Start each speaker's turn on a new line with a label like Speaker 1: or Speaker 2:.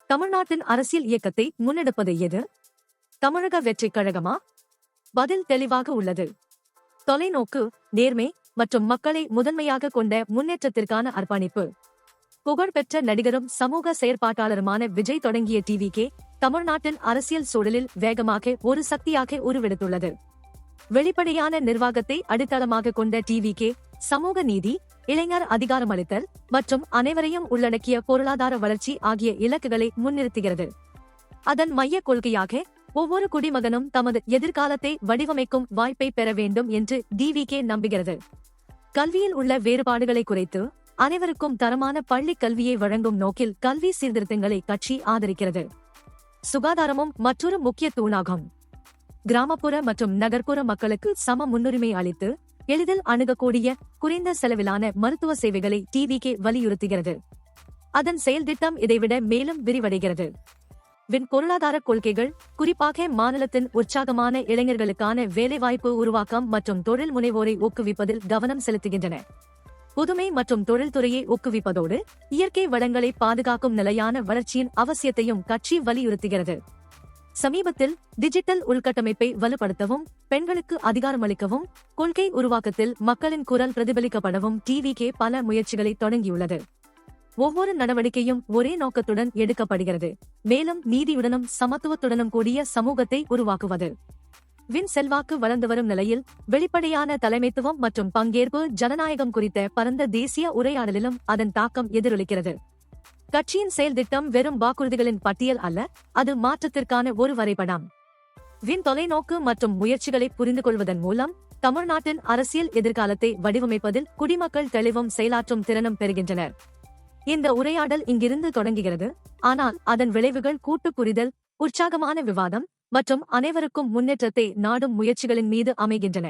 Speaker 1: தமிழ்நாட்டின் அரசியல் இயக்கத்தை முன்னெடுப்பது எது? தமிழக வெற்றிக் கழகமா? பதில் தெளிவாக உள்ளது. தொலைநோக்கு, நேர்மை மற்றும் மக்களை முதன்மையாக கொண்ட முன்னேற்றத்திற்கான அர்ப்பணிப்பு. புகழ்பெற்ற நடிகரும் சமூக செயற்பாட்டாளருமான விஜய் தொடங்கிய டிவிகே தமிழ்நாட்டின் அரசியல் சூழலில் வேகமாக ஒரு சக்தியாக உருவெடுத்துள்ளது. வெளிப்படையான நிர்வாகத்தை அடித்தளமாக கொண்ட டிவிகே சமூக நீதி, இளைஞர் அதிகாரமளித்தல் மற்றும் அனைவரையும் உள்ளடக்கிய பொருளாதார வளர்ச்சி ஆகிய இலக்குகளை முன்னிறுத்துகிறது. அதன் மைய கொள்கையாக ஒவ்வொரு குடிமகனும் தமது எதிர்காலத்தை வடிவமைக்கும் வாய்ப்பை பெற வேண்டும் என்று டிவிகே நம்புகிறது. கல்வியில் உள்ள வேறுபாடுகளை குறைத்து அனைவருக்கும் தரமான பள்ளி கல்வியை வழங்கும் நோக்கில் கல்வி சீர்திருத்தங்களை கட்சி ஆதரிக்கிறது. சுகாதாரமும் மற்றொரு முக்கிய தூணாகும். கிராமப்புற மற்றும் நகர்ப்புற மக்களுக்கு சம முன்னுரிமை அளித்து எளிதில் அணுகக்கூடிய குறைந்த செலவிலான மருத்துவ சேவைகளை டிவிகே வலியுறுத்துகிறது. அதன் செயல் திட்டம் இதைவிட மேலும் விரிவடைகிறது. பொருளாதார கொள்கைகள் குறிப்பாக மாநிலத்தின் உற்சாகமான இளைஞர்களுக்கான வேலைவாய்ப்பு உருவாக்கம் மற்றும் தொழில் முனைவோரை ஊக்குவிப்பதில் கவனம் செலுத்துகின்றன. புதுமை மற்றும் தொழில்துறையை ஊக்குவிப்பதோடு இயற்கை வளங்களை பாதுகாக்கும் நிலையான வளர்ச்சியின் அவசியத்தையும் கட்சி வலியுறுத்துகிறது. சமீபத்தில் டிஜிட்டல் உள்கட்டமைப்பை வலுப்படுத்தவும், பெண்களுக்கு அதிகாரமளிக்கவும், கொள்கை உருவாக்கத்தில் மக்களின் குரல் பிரதிபலிக்கப்படவும் டிவிகே பல முயற்சிகளை தொடங்கியுள்ளது. ஒவ்வொரு நடவடிக்கையும் ஒரே நோக்கத்துடன் எடுக்கப்படுகிறது, மேலும் நீதியுடனும் சமத்துவத்துடனும் கூடிய சமூகத்தை உருவாக்குவது. செல்வாக்கு வளர்ந்து வரும் நிலையில் வெளிப்படையான தலைமைத்துவம் மற்றும் பங்கேற்பு ஜனநாயகம் குறித்த பரந்த தேசிய உரையாடலிலும் அதன் தாக்கம் எதிரொலிக்கிறது. கட்சியின் செயல் திட்டம் வெறும் வாக்குறுதிகளின் பட்டியல் அல்ல, அது மாற்றத்திற்கான ஒரு வரைபடம். தொலைநோக்கு மற்றும் முயற்சிகளை புரிந்து கொள்வதன் மூலம் தமிழ்நாட்டின் அரசியல் எதிர்காலத்தை வடிவமைப்பதில் குடிமக்கள் தெளிவும் செயலாற்றும் திறனும் பெறுகின்றனர். இந்த உரையாடல் இங்கிருந்து தொடங்குகிறது, ஆனால் அதன் விளைவுகள் கூட்டு புரிதல், உற்சாகமான விவாதம் மற்றும் அனைவருக்கும் முன்னேற்றத்தை நாடும் முயற்சிகளின் மீது அமைகின்றன.